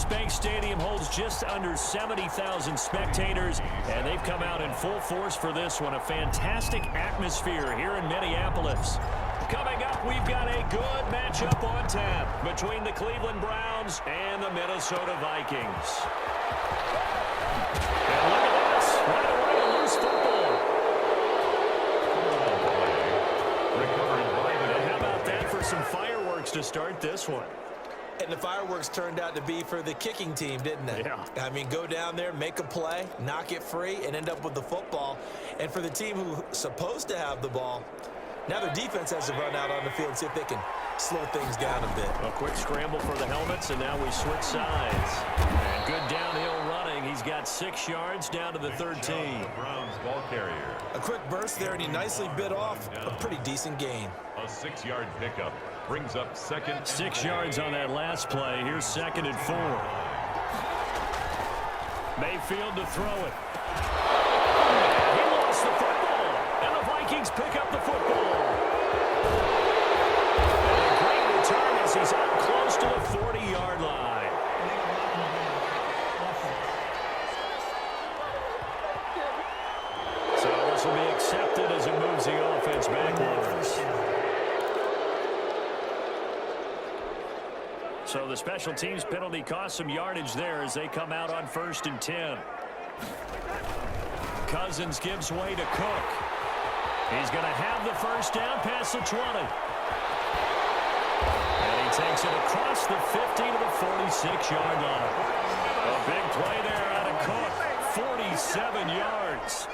US Bank Stadium holds just under 70,000 spectators, and they've come out in full force for this one. A fantastic atmosphere here in Minneapolis. Coming up, we've got a good matchup on tap between the Cleveland Browns and the Minnesota Vikings. And look at this. Right away, a loose football. And how about that for some fireworks to start this one? And the fireworks turned out to be for the kicking team, didn't they? Yeah. I mean, go down there, make a play, knock it free, and end up with the football. And for the team who's supposed to have the ball, now their defense has to run out on the field and see if they can slow things down a bit. A quick scramble for the helmets, and now we switch sides. And good downhill running. He's got 6 yards down to the 13. Browns ball carrier. A quick burst there, and he nicely bit off a pretty decent gain. A 6-yard pickup brings up second. 6 yards on that last play. Here's 2nd and 4. Mayfield to throw it. He lost the football, and the Vikings pick up the football. And a great return as he's out close to the 40-yard line. So this will be accepted as it moves the offense backwards. So the special teams penalty cost some yardage there as they come out on 1st and 10. Cousins gives way to Cook. He's going to have the first down past the 20. And he takes it across the 50 to the 46-yard line. A big play there out of Cook. 47 yards.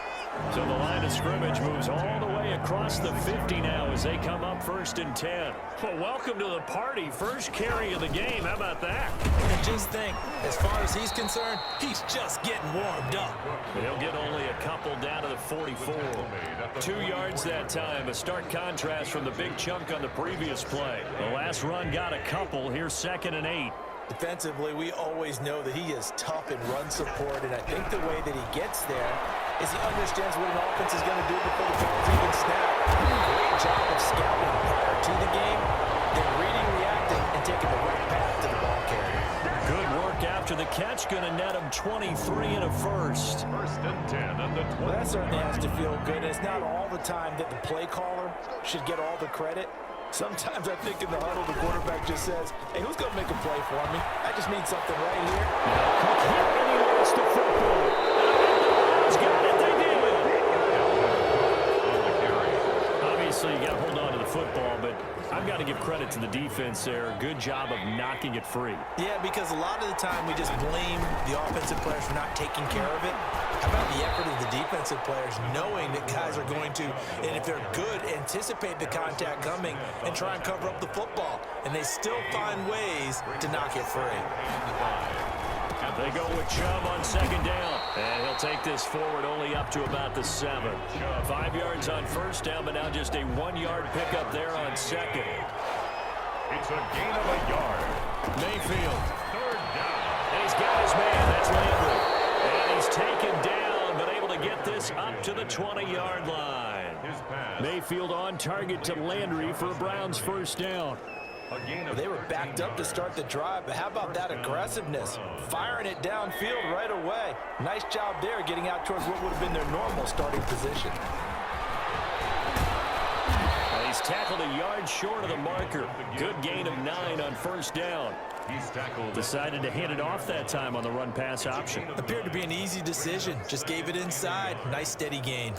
So the line of scrimmage moves all the way across the 50 now as they come up 1st and 10. Well, welcome to the party. First carry of the game. How about that? And just think, as far as he's concerned, he's just getting warmed up. He'll get only a couple down to the 44. 2 yards that time. A stark contrast from the big chunk on the previous play. The last run got a couple. Here's 2nd and 8. Defensively, we always know that he is tough in run support, and I think the way that he gets there is he understands what an offense is going to do before the ball's even snapped. Great job of scouting prior to the game, then reading, reacting, and taking the right path to the ball carrier. Good work after the catch. Going to net him 23 and a first. 1st and 10 and the 20. Well, that certainly has to feel good. It's not all the time that the play caller should get all the credit. Sometimes I think in the huddle, the quarterback just says, hey, who's going to make a play for me? I just need something right here. Cook hit and he lost the football. He's got it. They did. Obviously, you got to hold on to the football, but I've got to give credit to the defense there. Good job of knocking it free. Yeah, because a lot of the time we just blame the offensive players for not taking care of it. How about the effort of the defensive players knowing that guys are going to, and if they're good, anticipate the contact coming and try and cover up the football. And they still find ways to knock it free. They go with Chubb on 2nd down. And he'll take this forward only up to about the 7. 5 yards on 1st down, but now just a 1-yard pickup there on 2nd. It's a gain of a yard. Mayfield. 3rd down. And he's got his man. That's Landry. And he's taken down, but able to get this up to the 20-yard line. Mayfield on target to Landry for a Browns 1st down. They were backed up to start the drive, but how about that aggressiveness? Firing it downfield right away. Nice job there getting out towards what would have been their normal starting position. Well, he's tackled a yard short of the marker. Good gain of 9 on 1st down. He's tackled. Decided to hand it off that time on the run-pass option. Appeared to be an easy decision. Just gave it inside. Nice steady gain.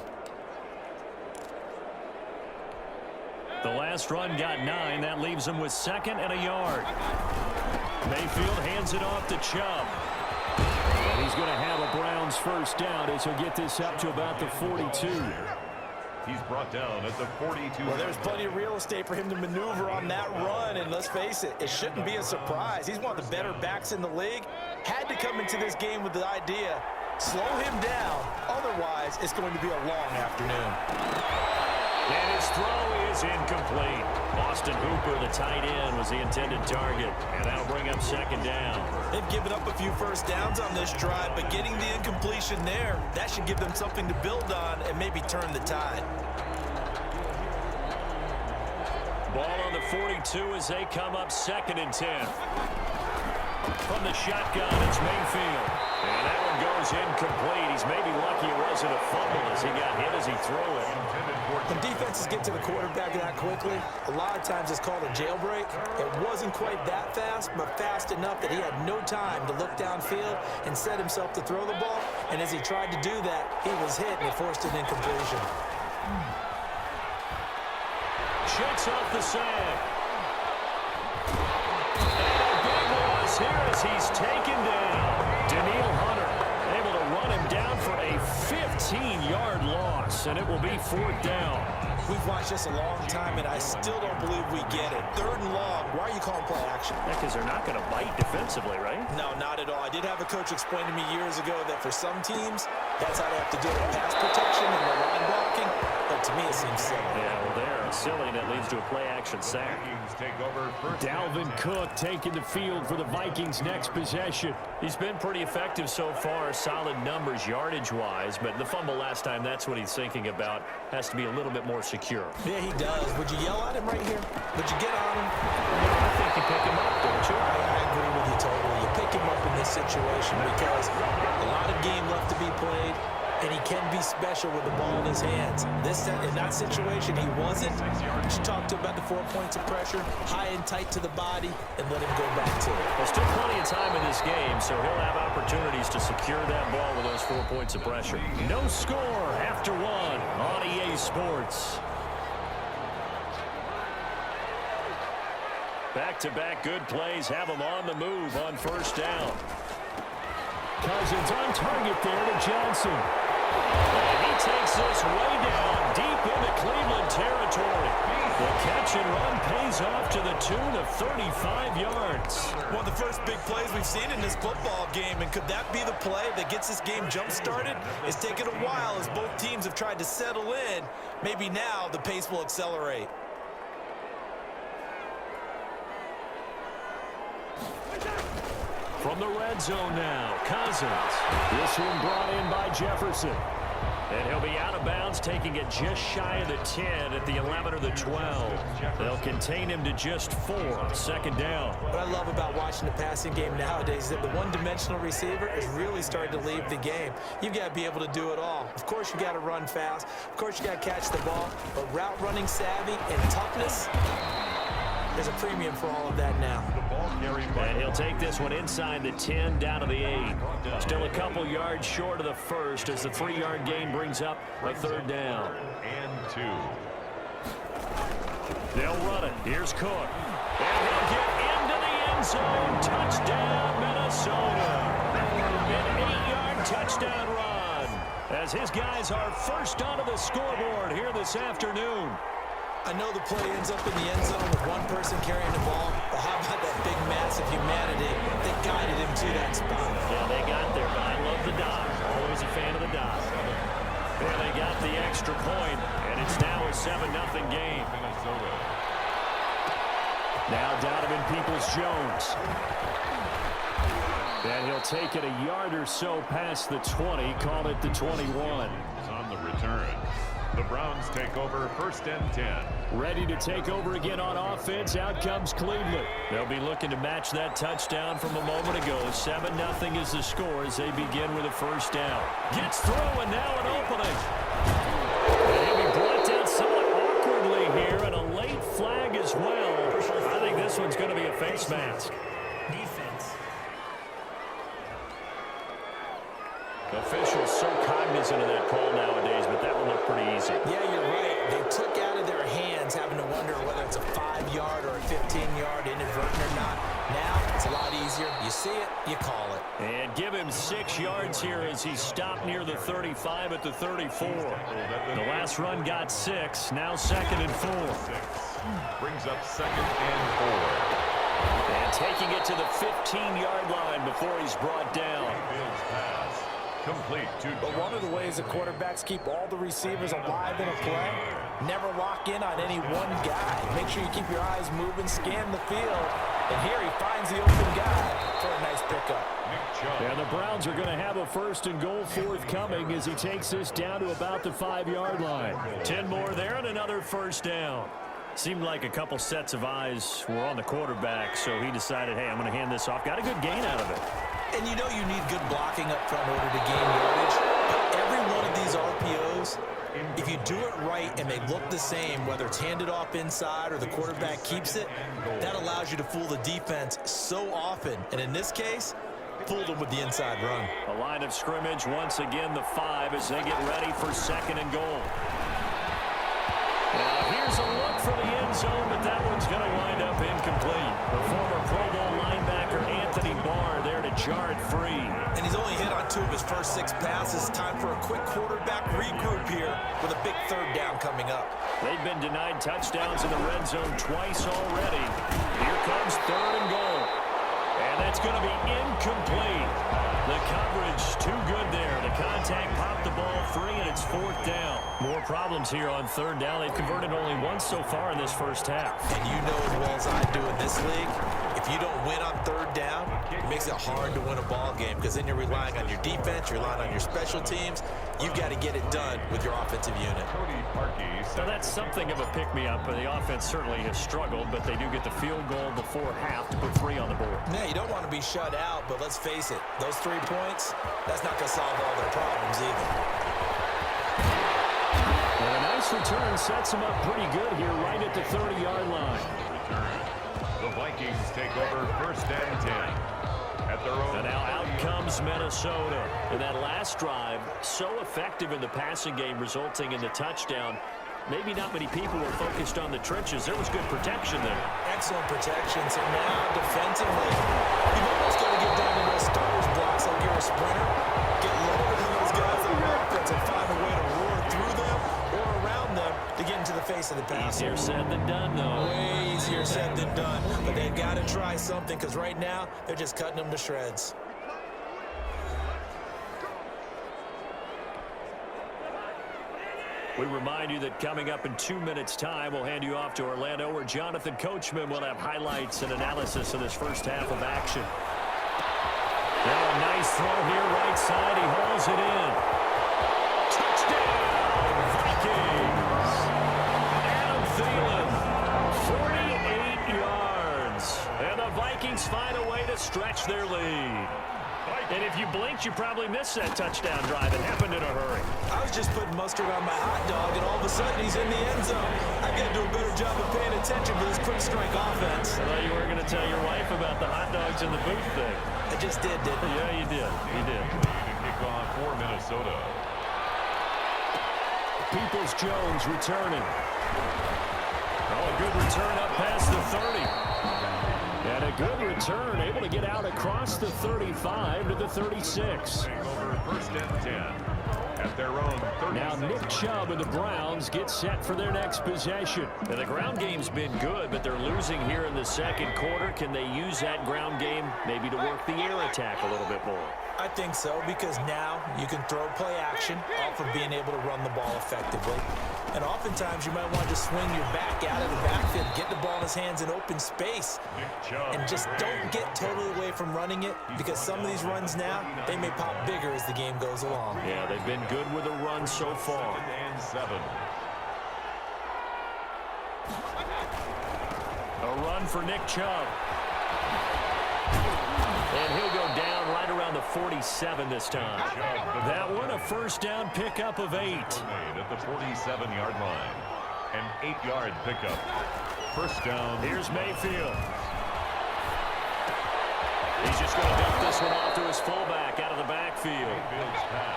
The last run got 9. That leaves him with 2nd and a yard. Mayfield hands it off to Chubb. And he's going to have a Browns 1st down as he'll get this up to about the 42. He's brought down at the 42. Well, there's plenty of real estate for him to maneuver on that run, and let's face it, it shouldn't be a surprise. He's one of the better backs in the league. Had to come into this game with the idea, slow him down, otherwise it's going to be a long afternoon. And his throw is incomplete. Austin Hooper, the tight end, was the intended target, and that'll bring up 2nd down. They've given up a few first downs on this drive, but getting the incompletion there, that should give them something to build on and maybe turn the tide. Ball on the 42 as they come up 2nd and 10. From the shotgun, it's Mayfield. And that one goes incomplete. He's maybe lucky it wasn't a fumble as he got hit as he threw it. When defenses get to the quarterback that quickly, a lot of times it's called a jailbreak. It wasn't quite that fast, but fast enough that he had no time to look downfield and set himself to throw the ball. And as he tried to do that, he was hit and it forced an incompletion. Shakes off the sand. And a big loss here as he's taken down. Daniil Hunter able to run him down for a 15-yard loss, and it will be 4th down. We've watched this a long time, and I still don't believe we get it. 3rd and long. Why are you calling play action? Yeah, because they're not going to bite defensively, right? No, not at all. I did have a coach explain to me years ago that for some teams, that's how they have to do it. Pass protection and the line blocking. But to me, it seems silly. Yeah, well, they're silly, and it leads to a play-action sack. Vikings take over first. Dalvin Cook taking the field for the Vikings' next possession. He's been pretty effective so far, solid numbers yardage-wise, but the fumble last time, that's what he's thinking about. Has to be a little bit more secure. Yeah, he does. Would you yell at him right here? Would you get on him? I think you pick him up, don't you? I agree with you totally. You pick him up in this situation because a lot of game left to be played, and he can be special with the ball in his hands. In that situation, he wasn't. Just talk to him about the 4 points of pressure, high and tight to the body, and let him go back to it. There's still plenty of time in this game, so he'll have opportunities to secure that ball with those 4 points of pressure. No score after 1 on EA Sports. Back-to-back good plays have him on the move on 1st down. Cousins on target there to Johnson. And he takes this way down deep into Cleveland territory. The catch and run pays off to the tune of 35 yards. One of the first big plays we've seen in this football game, and could that be the play that gets this game jump-started? It's taken a while as both teams have tried to settle in. Maybe now the pace will accelerate. From the red zone now, Cousins. This one brought in by Jefferson. And he'll be out of bounds, taking it just shy of the 10 at the 11 or the 12. They'll contain him to just 4, 2nd down. What I love about watching the passing game nowadays is that the one-dimensional receiver is really starting to leave the game. You've got to be able to do it all. Of course, you got to run fast. Of course, you got to catch the ball. But route running savvy and toughness, there's a premium for all of that now. And he'll take this one inside the 10 down to the 8. Still a couple yards short of the first as the 3-yard gain brings up a 3rd down. And 2. They'll run it. Here's Cook. And he'll get into the end zone. Touchdown, Minnesota. An 8-yard touchdown run as his guys are first onto the scoreboard here this afternoon. I know the play ends up in the end zone with one person carrying the ball, but how about that big mass of humanity that guided him to that spot? Yeah, they got there, but I love the dive. Always a fan of the dive. And they got the extra point, and it's now a 7-0 game. Minnesota. Now Donovan Peoples-Jones. And he'll take it a yard or so past the 20, call it the 21. On the return. The Browns take over 1st and 10. Ready to take over again on offense. Out comes Cleveland. They'll be looking to match that touchdown from a moment ago. 7-0 is the score as they begin with a 1st down. Gets through, and now an opening. And he'll be brought down somewhat awkwardly here, and a late flag as well. I think this one's going to be a face mask. Defense. Officials so cognizant of that call nowadays, but that one looked pretty easy. Yeah, you're right. They took out of their hands having to wonder whether it's a 5-yard or a 15-yard inadvertent or not. Now it's a lot easier. You see it, you call it. And give him 6 yards here as he stopped near the 35 at the 34. The last run got 6, now 2nd and 4. 6. Brings up 2nd and 4. And taking it to the 15-yard line before he's brought down. Fields pass. Complete to But one of the ways the quarterbacks keep all the receivers alive in a play, never lock in on any one guy. Make sure you keep your eyes moving, scan the field, and here he finds the open guy for a nice pickup. And the Browns are going to have a 1st and goal forthcoming as he takes this down to about the 5-yard line. 10 more there and another 1st down. Seemed like a couple sets of eyes were on the quarterback, so he decided, hey, I'm going to hand this off. Got a good gain out of it. And you know you need good blocking up front in order to gain yardage. But every one of these RPOs, if you do it right and they look the same, whether it's handed off inside or the quarterback keeps it, that allows you to fool the defense so often. And in this case, fooled them with the inside run. A line of scrimmage, once again the 5 as they get ready for 2nd and goal. Now here's a look for the end zone, but that one's going to wind up incomplete. The former Pro Bowl linebacker Anthony Barr there to jar it free. And he's only hit on 2 of his first 6 passes. Time for a quick quarterback regroup here with a big 3rd down coming up. They've been denied touchdowns in the red zone twice already. Here comes 3rd and goal. And that's going to be incomplete. The coverage too good there. The contact popped the ball free, and it's 4th down. More problems here on 3rd down. They've converted only once so far in this first half. And you know as well as I do in this league, if you don't win on 3rd down, it makes it hard to win a ball game because then you're relying on your defense, you're relying on your special teams. You've got to get it done with your offensive unit. So that's something of a pick-me-up. The offense certainly has struggled, but they do get the field goal before half to put 3 on the board. Yeah, you don't want to be shut out, but let's face it, those 3 points, that's not going to solve all their problems either. And a nice return sets them up pretty good here right at the 30-yard line. Return. The Vikings take over 1st and 10 at their own. And now out comes Minnesota. And that last drive, so effective in the passing game, resulting in the touchdown. Maybe not many people were focused on the trenches. There was good protection there. Excellent protection. So now defensively, you've almost got to get down to those starters blocks like you're a sprinter. Get lower than those guys on the offense and find a way to roar through them or around them to get into the face of the passer. Easier said than done, though. Way easier said than done. But they've got to try something because right now they're just cutting them to shreds. We remind you that coming up in 2 minutes' time, we'll hand you off to Orlando, where Jonathan Coachman will have highlights and analysis of this first half of action. Now a nice throw here, right side. He hauls it in. Touchdown, Vikings! Adam Thielen, 48 yards. And the Vikings find a way to stretch their lead. And if you blinked, you probably missed that touchdown drive. It happened in a hurry. I was just putting mustard on my hot dog, and all of a sudden he's in the end zone. I've got to do a better job of paying attention to this quick strike offense. I thought you were going to tell your wife about the hot dogs in the booth thing. I just did, didn't I? Yeah, you did. You did. To kick off for Minnesota. Peoples-Jones returning. Oh, a good return up past the 30. And a good return, able to get out across the 35 to the 36. Take over 1st and 10 at their own 36. Now Nick Chubb and the Browns get set for their next possession. And the ground game's been good, but they're losing here in the 2nd quarter. Can they use that ground game maybe to work the air attack a little bit more? I think so, because now you can throw play action off of being able to run the ball effectively. And oftentimes you might want to swing your back out of the backfield, get the ball in his hands in open space, and just don't get totally away from running it, because some of these runs now, they may pop bigger as the game goes along. Yeah, they've been good with a run so far. 2nd and 7. A run for Nick Chubb. And he'll go down right around the 47 this time. That one a 1st down pickup of 8. Made at the 47-yard line. An 8-yard pickup. 1st down. Here's Mayfield. He's just going to dump this one off to his fullback out of the backfield.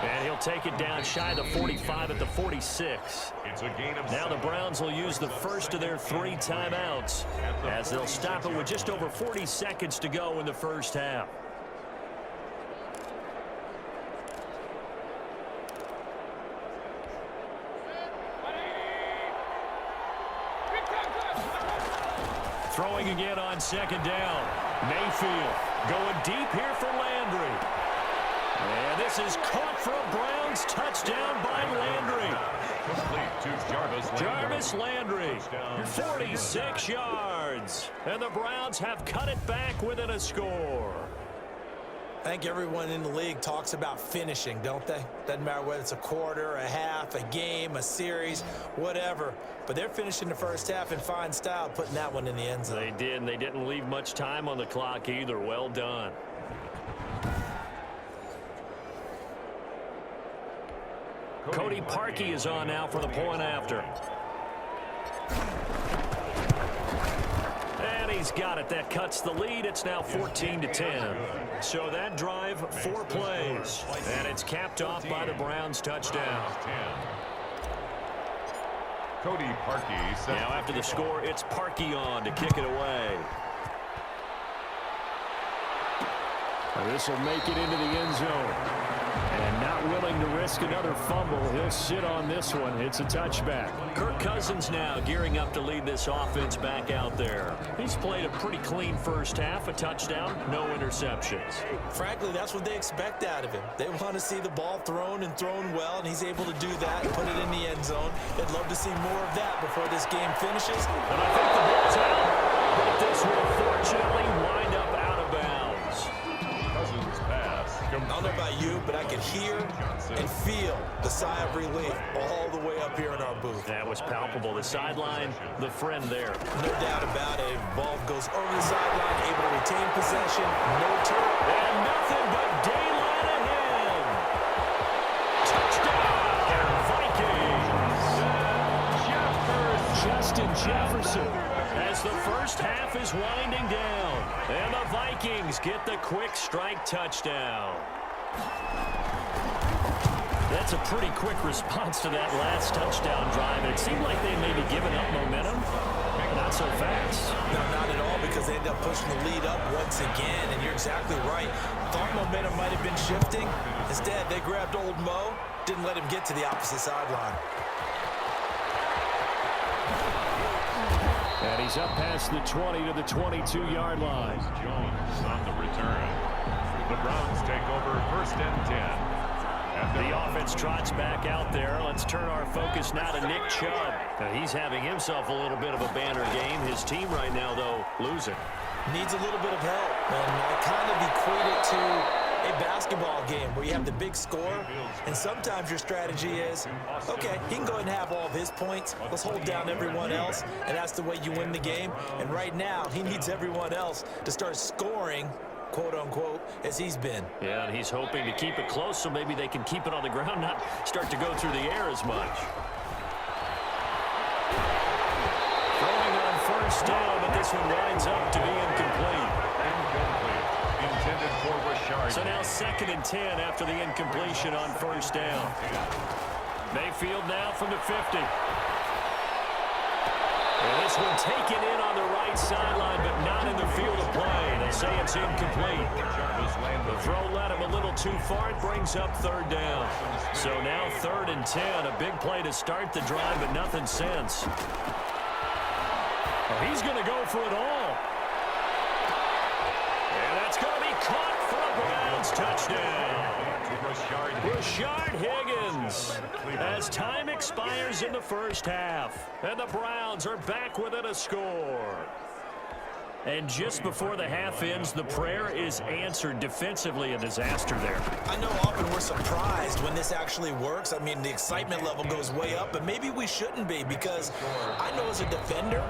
And he'll take it down shy of the 45 at the 46. It's a gain of Now the Browns will use the first of their 3 timeouts as they'll stop it with just over 40 seconds to go in the first half. Throwing again on 2nd down. Mayfield going deep here for Landry. And this is caught for a Browns touchdown by Landry. complete to Jarvis Landry, 46 yards. And the Browns have cut it back within a score. I think everyone in the league talks about finishing, don't they? Doesn't matter whether it's a quarter, a half, a game, a series, whatever. But they're finishing the first half in fine style, putting that one in the end zone. They did, and they didn't leave much time on the clock either. Well done. Cody Parkey is on now for the point after. And he's got it. That cuts the lead. It's now 14-10. So that drive, 4 plays. And it's capped off by the Browns touchdown. Cody Parkey. Now after the score, it's Parkey on to kick it away. This will make it into the end zone. And not willing to risk another fumble. He'll sit on this one. It's a touchback. Kirk Cousins now gearing up to lead this offense back out there. He's played a pretty clean first half. A touchdown, no interceptions. Frankly, that's what they expect out of him. They want to see the ball thrown and thrown well, and he's able to do that and put it in the end zone. They'd love to see more of that before this game finishes. And I think the ball's out. But this will fortunately wind up out of bounds. Cousins pass. I don't know about you, but I could hear and feel the sigh of relief all the way up here in our booth. That was palpable. The sideline, the friend there. No doubt about it. Ball goes over the sideline, able to retain possession, no turn. And nothing but daylight ahead. Touchdown, Vikings. Justin Jefferson. As the first half is winding down. And the Vikings get the quick strike touchdown. That's a pretty quick response to that last touchdown drive. It seemed like they may be giving up momentum. Not so fast. No, not at all, because they end up pushing the lead up once again, and you're exactly right. Thought momentum might have been shifting. Instead, they grabbed old Mo, didn't let him get to the opposite sideline. And he's up past the 20 to the 22-yard line. Jones on the return. The Browns take over 1st and 10. The offense trots back out there. Let's turn our focus now to Nick Chubb. Now, he's having himself a little bit of a banner game. His team right now, though, losing. Needs a little bit of help, and I kind of equate it to a basketball game where you have the big score, and sometimes your strategy is, okay, he can go ahead and have all of his points. Let's hold down everyone else, and that's the way you win the game. And right now, he needs everyone else to start scoring, quote-unquote, as he's been. Yeah, and he's hoping to keep it close so maybe they can keep it on the ground, not start to go through the air as much. Throwing on first down, but this one winds up to be incomplete. Intended for Rashard. So now 2nd and 10 after the incompletion on first down. Mayfield now from the 50. And this one taken in on the right sideline, but not in the field of play. They say it's incomplete. The throw led him a little too far. It brings up 3rd down. So now 3rd and 10. A big play to start the drive, but nothing since. Oh, he's going to go for it all. And that's going to be caught for a Browns touchdown. Rashard Higgins, as time expires in the first half, and the Browns are back within a score. And just before the half ends, the prayer is answered. Defensively, a disaster there. I know often we're surprised when this actually works. I mean, the excitement level goes way up, but maybe we shouldn't be, because I know as a defender,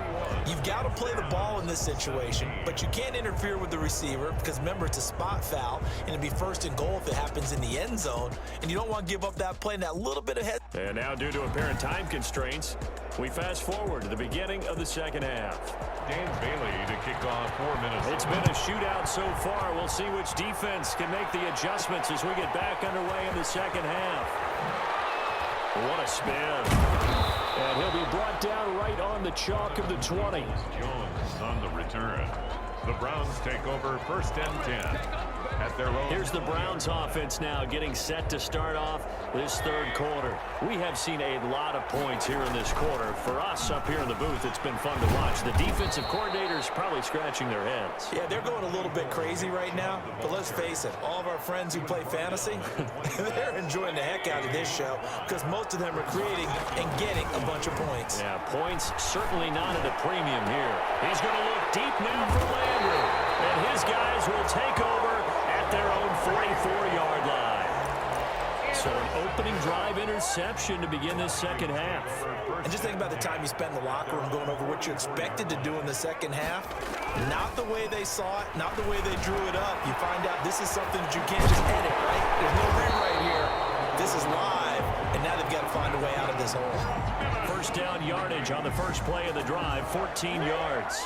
you've got to play the ball in this situation, but you can't interfere with the receiver because, remember, it's a spot foul, and it'd be 1st and goal if it happens in the end zone, and you don't want to give up that play and that little bit of head. And now, due to apparent time constraints, we fast forward to the beginning of the second half. Dan Bailey to kick off 4 minutes. It's been a shootout so far. We'll see which defense can make the adjustments as we get back underway in the second half. What a spin. And he'll be brought down right on the chalk of the 20. Jones on the return. The Browns take over 1st and 10. At their own. Here's the Browns offense now getting set to start off this 3rd quarter. We have seen a lot of points here in this quarter. For us up here in the booth, it's been fun to watch. The defensive coordinators probably scratching their heads. Yeah, they're going a little bit crazy right now, but let's face it, all of our friends who play fantasy, they're enjoying the heck out of this show because most of them are creating and getting a bunch of points. Yeah, points certainly not at a premium here. He's going to look deep now for Landry, and his guys will take over at at their own 44-yard line. So an opening drive interception to begin this second half. And just think about the time you spent in the locker room going over what you expected to do in the second half. Not the way they saw it, not the way they drew it up. You find out this is something that you can't just edit, right? There's no rewrite here. This is live, and now they've got to find a way out of this hole. First down yardage on the first play of the drive, 14 yards.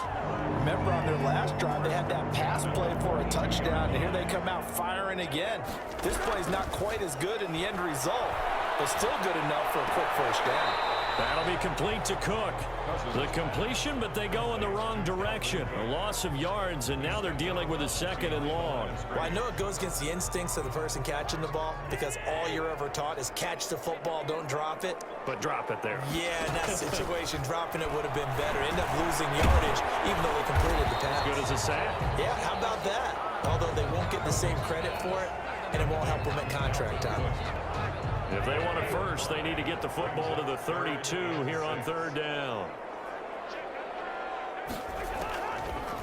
Remember on their last drive, they had that pass play for a touchdown, and here they come out firing again. This play's not quite as good in the end result, but still good enough for a quick first down. That'll be complete to Cook. The completion, but they go in the wrong direction. A loss of yards, and now they're dealing with a second and long. Well, I know it goes against the instincts of the person catching the ball because all you're ever taught is catch the football, don't drop it. But drop it there. Yeah, in that situation, dropping it would have been better. End up losing yardage, even though they completed the pass. Good as a sack. Yeah, how about that? Although they won't get the same credit for it, and it won't help them at contract time. If they want it first, they need to get the football to the 32 here on third down.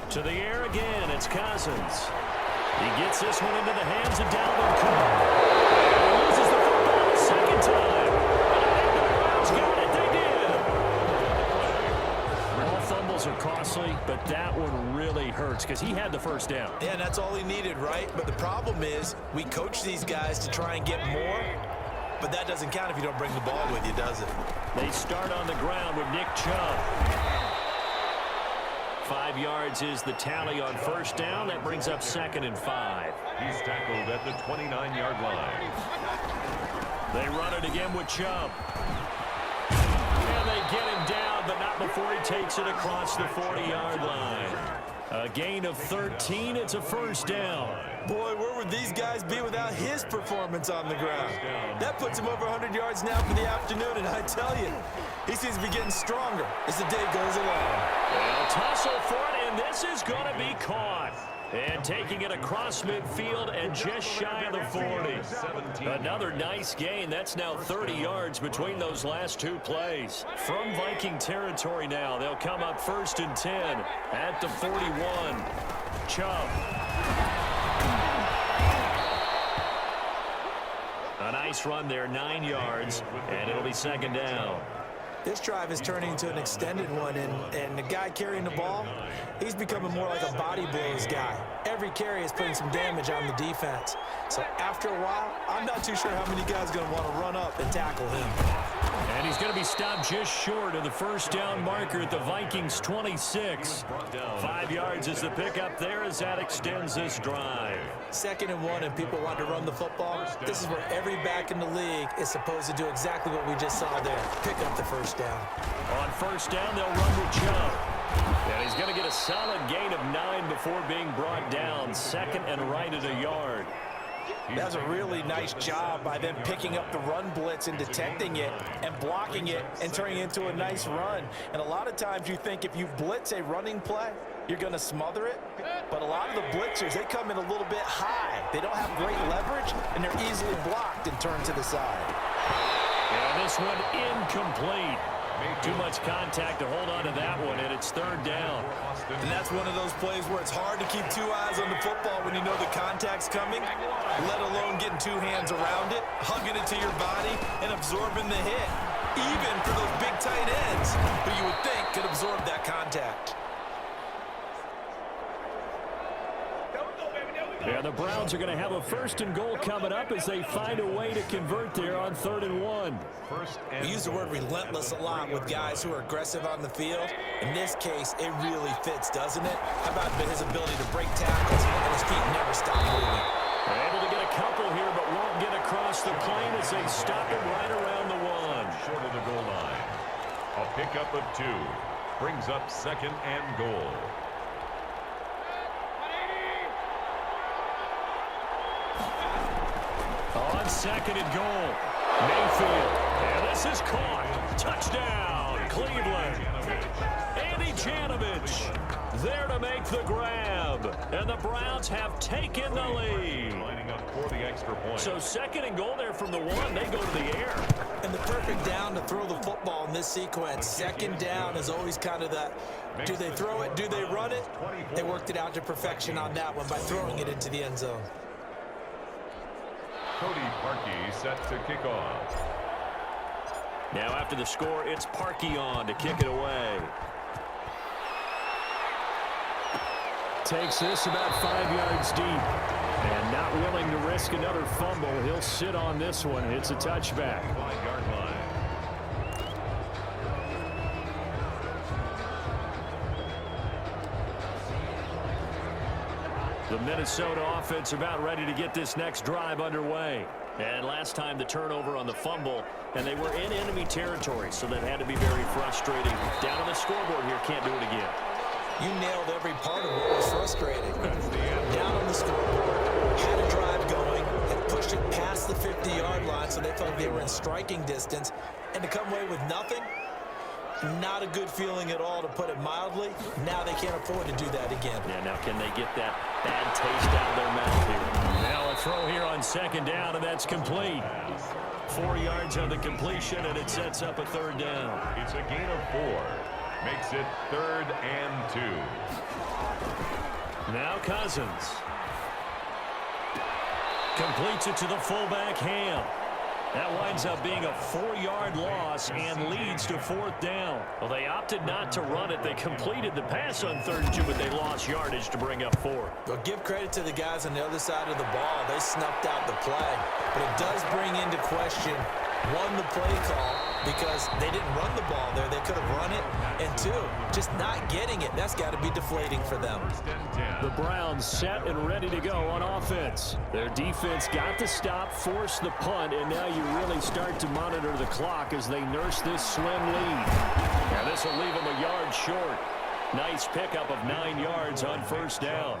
To the air again, it's Cousins. He gets this one into the hands of Dalvin Cook. He loses the football a second time. He's got it, they did. All fumbles are costly, but that one really hurts because he had the first down. Yeah, and that's all he needed, right? But the problem is we coach these guys to try and get more, but that doesn't count if you don't bring the ball with you, does it? They start on the ground with Nick Chubb. 5 yards is the tally on first down. That brings up 2nd and 5. He's tackled at the 29-yard line. They run it again with Chubb. And they get him down, but not before he takes it across the 40-yard line. A gain of 13. It's a first down. Boy, where would these guys be without his performance on the ground? That puts him over 100 yards now for the afternoon, and I tell you, he seems to be getting stronger as the day goes along. They'll tussle for it, and this is going to be caught. And taking it across midfield and just shy of the 40. Another nice gain. That's now 30 yards between those last two plays. From Viking territory now, they'll come up 1st and 10 at the 41. Chubb. A nice run there, 9 yards, and it'll be 2nd down. This drive is turning into an extended one, and the guy carrying the ball, he's becoming more like a body blows guy. Every carry is putting some damage on the defense. So after a while, I'm not too sure how many guys are going to want to run up and tackle him. And he's going to be stopped just short of the first down marker at the Vikings 26. 5 yards is the pickup there as that extends this drive. 2nd and 1, and people want to run the football. This is where every back in the league is supposed to do exactly what we just saw there. Pick up the first down. On first down, they'll run with Chubb. And he's going to get a solid gain of 9 before being brought down. 2nd and right at a yard. That's a really nice job by them picking up the run blitz and detecting it and blocking it and turning it into a nice run. And a lot of times you think if you blitz a running play, you're going to smother it. But a lot of the blitzers, they come in a little bit high. They don't have great leverage, and they're easily blocked and turned to the side. And this one incomplete. Too much contact to hold on to that one, and it's 3rd down. And that's one of those plays where it's hard to keep 2 eyes on the football when you know the contact's coming, let alone getting 2 hands around it, hugging it to your body, and absorbing the hit. Even for those big tight ends who you would think could absorb that contact. Yeah, the Browns are going to have a 1st and goal coming up as they find a way to convert there on 3rd and 1. We use the word relentless a lot with guys who are aggressive on the field. In this case, it really fits, doesn't it? How about his ability to break tackles and his feet never stop moving? They're able to get a couple here, but won't get across the plane as they stop it right around the 1. Short of the goal line. A pickup of 2 brings up 2nd and goal. On 2nd and goal, Mayfield. And this is caught. Touchdown, Cleveland. Andy Janovich there to make the grab. And the Browns have taken the lead. Lining up for the extra point. So 2nd and goal there from the 1. They go to the air. And the perfect down to throw the football in this sequence. 2nd down is always kind of that, do they throw it, do they run it? They worked it out to perfection on that one by throwing it into the end zone. Cody Parkey set to kick off. Now after the score, it's Parkey on to kick it away. Takes this about 5 yards deep. And not willing to risk another fumble. He'll sit on this one. It's a touchback. 5-yard line. The Minnesota offense about ready to get this next drive underway. And last time the turnover on the fumble, and they were in enemy territory, so that had to be very frustrating. Down on the scoreboard here, can't do it again. You nailed every part of what was frustrating. Down on the scoreboard, had a drive going, and pushed it past the 50-yard line so they felt they were in striking distance. And to come away with nothing, not a good feeling at all, to put it mildly. Now they can't afford to do that again. Yeah, now can they get that bad taste out of their mouth here? Now a throw here on second down, and that's complete. 4 yards on the completion, and it sets up a third down. It's a gain of 4. Makes it 3rd and 2. Now Cousins. Completes it to the fullback, Ham. That winds up being a 4-yard loss and leads to 4th down. Well, they opted not to run it. They completed the pass on 3rd and 2, but they lost yardage to bring up 4. Well, give credit to the guys on the other side of the ball. They snuffed out the play. But it does bring into question, one, the play call, because they didn't run the ball there. They could have run it. And 2, just not getting it. That's got to be deflating for them. The Browns set and ready to go on offense. Their defense got the stop, forced the punt, and now you really start to monitor the clock as they nurse this slim lead. Now this will leave them a yard short. Nice pickup of 9 yards on first down.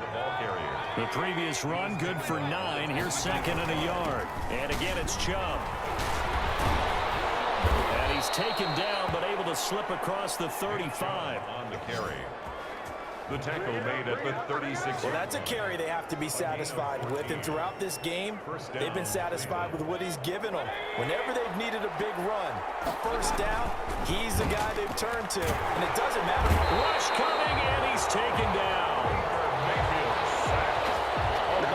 The previous run, good for 9. Here's 2nd and a yard. And again, it's Chubb. And he's taken down, but able to slip across the 35. On the carry. The tackle made at the 36. Well, that's a carry they have to be satisfied with. And throughout this game, they've been satisfied with what he's given them. Whenever they've needed a big run, a first down, he's the guy they've turned to. And it doesn't matter. Rush coming, and he's taken down.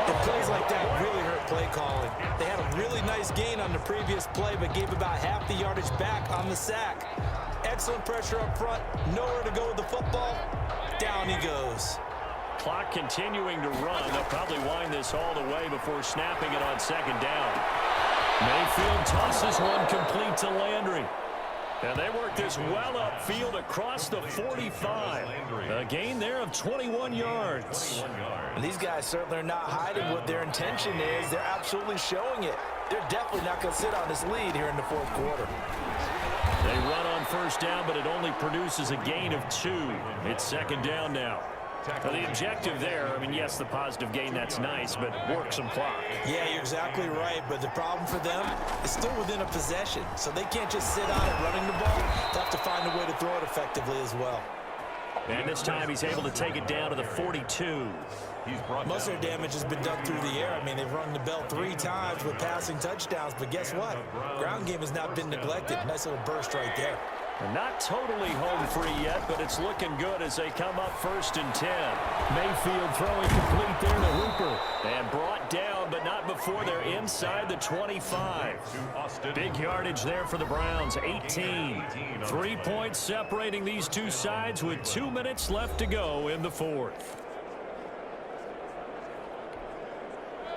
The plays like that really hurt play calling. They had a really nice gain on the previous play, but gave about half the yardage back on the sack. Excellent pressure up front. Nowhere to go with the football. Down he goes. Clock continuing to run. They'll probably wind this all the way before snapping it on second down. Mayfield tosses one complete to Landry. And they work this well upfield across the 45. A gain there of 21 yards. And these guys certainly are not hiding what their intention is. They're absolutely showing it. They're definitely not going to sit on this lead here in the 4th quarter. They run on first down, but it only produces a gain of 2. It's 2nd down now. Now the objective there, I mean, yes, the positive gain, that's nice, but work some clock. Yeah, you're exactly right, but the problem for them is still within a possession, so they can't just sit on it running the ball. They have to find a way to throw it effectively as well. And this time he's able to take it down to the 42. Most of their damage has been done through the air. I mean, they've rung the bell 3 times with passing touchdowns, but guess what? Ground game has not been neglected. Nice little burst right there. Not totally home free yet, but it's looking good as they come up 1st and 10. Mayfield throwing complete there to Hooper. And brought down, but not before they're inside the 25. Big yardage there for the Browns, 18. 3 points separating these two sides with 2 minutes left to go in the 4th.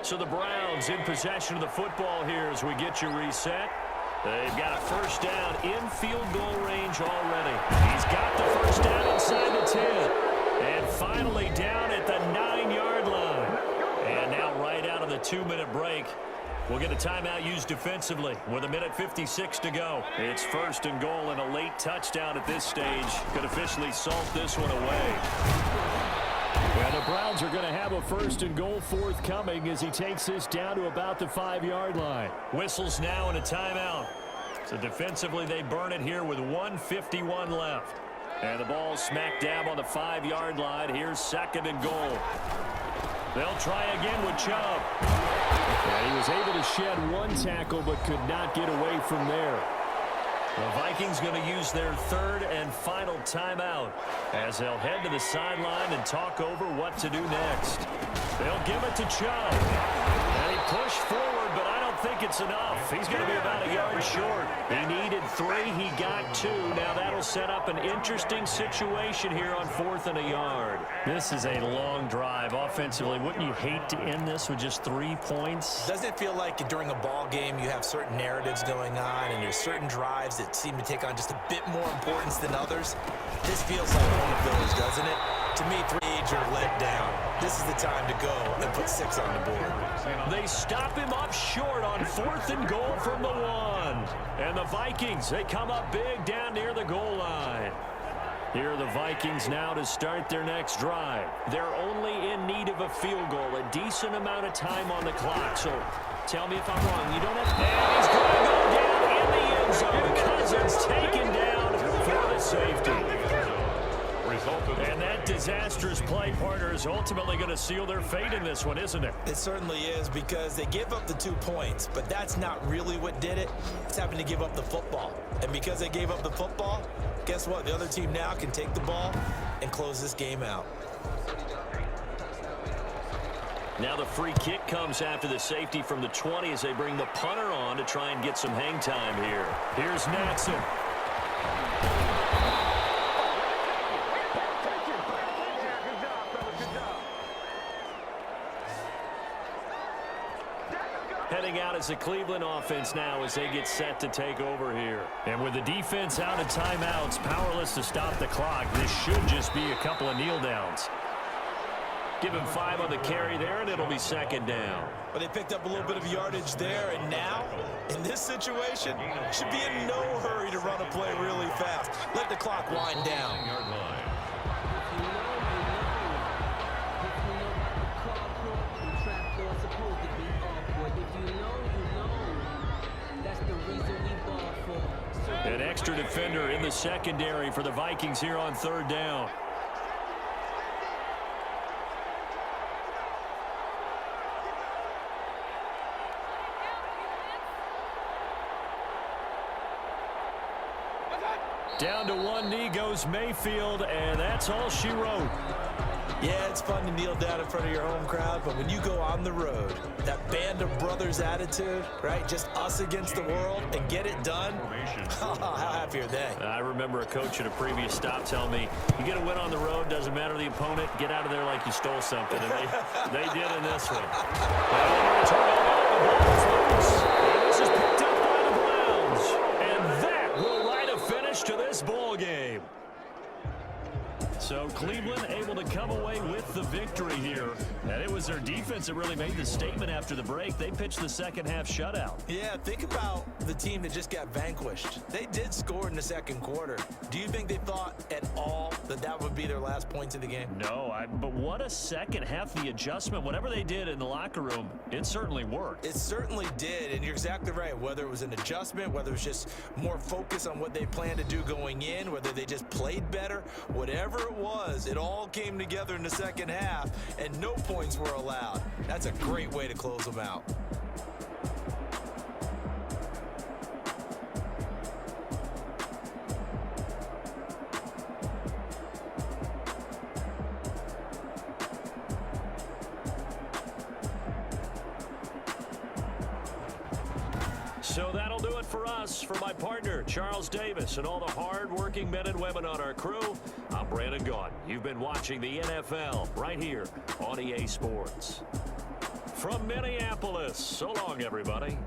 So the Browns in possession of the football here as we get you reset. They've got a first down in field goal range already. He's got the first down inside the 10. And finally down at the 9-yard line. And now right out of the 2-minute break, we'll get a timeout used defensively with 1:56 to go. It's 1st and goal, and a late touchdown at this stage could officially salt this one away. Well, the Browns are going to have a 1st and goal forthcoming as he takes this down to about the 5-yard line. Whistles now and a timeout. So defensively, they burn it here with 1:51 left. And the ball smack dab on the 5-yard line. Here's 2nd and goal. They'll try again with Chubb. And he was able to shed 1 tackle but could not get away from there. The Vikings going to use their 3rd and final timeout as they'll head to the sideline and talk over what to do next. They'll give it to Chubb. And he pushed forward, but I don't don't think it's enough. He's going to be about a yard short. He needed 3. He got 2. Now that'll set up an interesting situation here on 4th and a yard. This is a long drive offensively. Wouldn't you hate to end this with just 3 points? Doesn't it feel like during a ball game you have certain narratives going on and there's certain drives that seem to take on just a bit more importance than others? This feels like one of those, doesn't it? To me, 3 are let down. This is the time to go and put 6 on the board. They stop him up short on 4th and goal from the 1. And the Vikings, they come up big down near the goal line. Here are the Vikings now to start their next drive. They're only in need of a field goal, a decent amount of time on the clock. So tell me if I'm wrong. You don't have to. And he's going to go down in the end zone. Cousins taken down for the safety. And that disastrous play, partner, is ultimately going to seal their fate in this one, isn't it? It certainly is, because they gave up the 2 points, but that's not really what did it. It's having to give up the football. And because they gave up the football, guess what? The other team now can take the ball and close this game out. Now the free kick comes after the safety from the 20 as they bring the punter on to try and get some hang time here. Here's Natson. Heading out as the Cleveland offense now as they get set to take over here. And with the defense out of timeouts, powerless to stop the clock, this should just be a couple of kneel downs. Give him 5 on the carry there, and it'll be 2nd down. But they picked up a little bit of yardage there, and now, in this situation, should be in no hurry to run a play really fast. Let the clock wind down. An extra defender in the secondary for the Vikings here on 3rd down. Down to 1 knee goes Mayfield, and that's all she wrote. Yeah, it's fun to kneel down in front of your home crowd, but when you go on the road, that band of brothers attitude, right? Just us against the world and get it done. How happy are they? I remember a coach at a previous stop telling me, you get a win on the road, doesn't matter the opponent, get out of there like you stole something. And they did in this one. This is picked up by the Browns. And that will write a finish to this ball game. So Cleveland able to come away with the victory here. And it was their defense that really made the statement after the break. They pitched the second half shutout. Yeah, think about the team that just got vanquished. They did score in the 2nd quarter. Do you think they thought at all that that would be their last points of the game? No, but what a second half. The adjustment, whatever they did in the locker room, it certainly worked. It certainly did, and you're exactly right. Whether it was an adjustment, whether it was just more focus on what they planned to do going in, whether they just played better, whatever it was, it all came together in the 2nd half, and no points were allowed. That's a great way to close them out. So that'll do it for us. For my partner, Charles Davis, and all the hard-working men and women on our crew, I'm Brandon Gaudin. You've been watching the NFL right here on EA Sports. From Minneapolis, so long, everybody.